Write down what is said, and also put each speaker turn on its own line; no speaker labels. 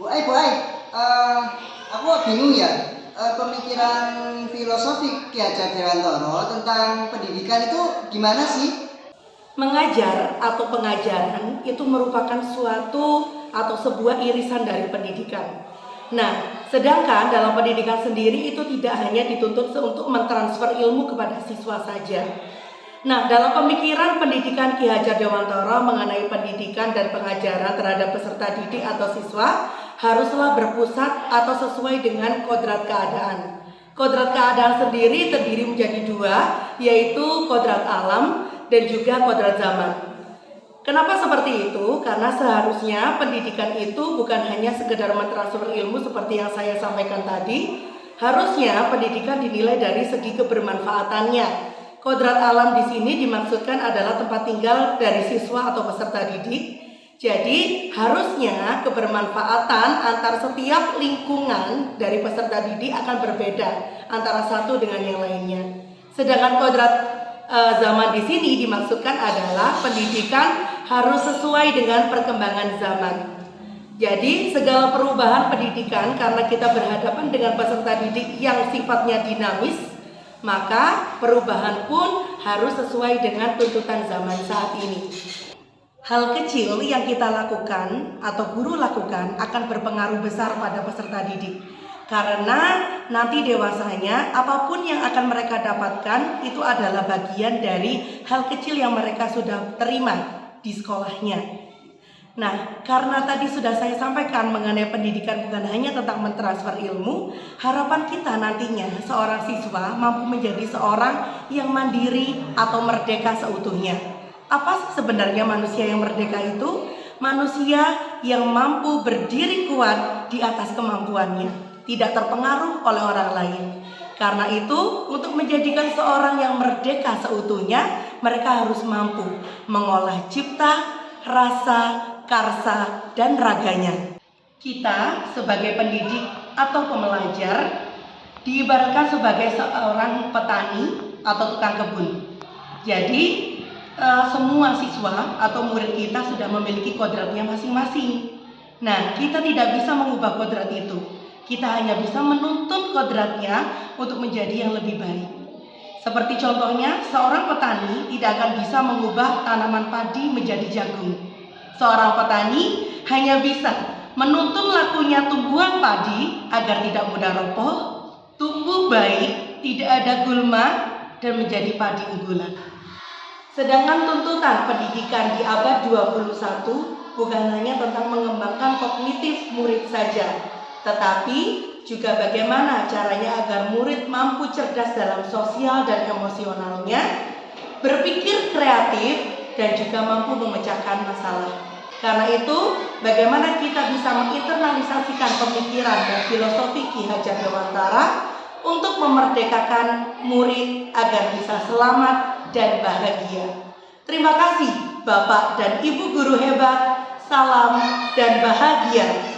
Bu Ai, aku bingung ya. Pemikiran filosofi Ki Hajar Dewantara tentang pendidikan itu gimana sih?
Mengajar atau pengajaran itu merupakan suatu atau sebuah irisan dari pendidikan. Nah, sedangkan dalam pendidikan sendiri itu tidak hanya dituntut untuk mentransfer ilmu kepada siswa saja. Nah, dalam pemikiran pendidikan Ki Hajar Dewantara mengenai pendidikan dan pengajaran terhadap peserta didik atau siswa haruslah berpusat atau sesuai dengan kodrat keadaan. Kodrat keadaan sendiri terdiri menjadi dua, yaitu kodrat alam dan juga kodrat zaman. Kenapa seperti itu? Karena seharusnya pendidikan itu bukan hanya sekedar mentransfer ilmu seperti yang saya sampaikan tadi. Harusnya pendidikan dinilai dari segi kebermanfaatannya. Kodrat alam di sini dimaksudkan adalah tempat tinggal dari siswa atau peserta didik. Jadi harusnya kebermanfaatan antar setiap lingkungan dari peserta didik akan berbeda antara satu dengan yang lainnya. Sedangkan kodrat zaman di sini dimaksudkan adalah pendidikan harus sesuai dengan perkembangan zaman. Jadi segala perubahan pendidikan karena kita berhadapan dengan peserta didik yang sifatnya dinamis, maka perubahan pun harus sesuai dengan tuntutan zaman saat ini. Hal kecil yang kita lakukan atau guru lakukan akan berpengaruh besar pada peserta didik. Karena nanti dewasanya apapun yang akan mereka dapatkan itu adalah bagian dari hal kecil yang mereka sudah terima di sekolahnya. Nah, karena tadi sudah saya sampaikan mengenai pendidikan bukan hanya tentang mentransfer ilmu, harapan kita nantinya seorang siswa mampu menjadi seorang yang mandiri atau merdeka seutuhnya. Apa sih sebenarnya manusia yang merdeka itu? Manusia yang mampu berdiri kuat di atas kemampuannya, tidak terpengaruh oleh orang lain. Karena itu, untuk menjadikan seorang yang merdeka seutuhnya, mereka harus mampu mengolah cipta, rasa, karsa, dan raganya. Kita sebagai pendidik atau pembelajar diibaratkan sebagai seorang petani atau tukang kebun. Jadi semua siswa atau murid kita sudah memiliki kodratnya masing-masing. Nah, kita tidak bisa mengubah kodrat itu. Kita hanya bisa menuntun kodratnya untuk menjadi yang lebih baik. Seperti contohnya, seorang petani tidak akan bisa mengubah tanaman padi menjadi jagung. Seorang petani hanya bisa menuntun lakunya tumbuhan padi agar tidak mudah roboh, tumbuh baik, tidak ada gulma, dan menjadi padi unggulan. Sedangkan tuntutan pendidikan di abad 21 bukan hanya tentang mengembangkan kognitif murid saja, tetapi juga bagaimana caranya agar murid mampu cerdas dalam sosial dan emosionalnya, berpikir kreatif, dan juga mampu memecahkan masalah. Karena itu, bagaimana kita bisa menginternalisasikan pemikiran dan filosofi Ki Hajar Dewantara untuk memerdekakan murid agar bisa selamat dan bahagia. Terima kasih Bapak dan Ibu guru hebat. Salam dan bahagia.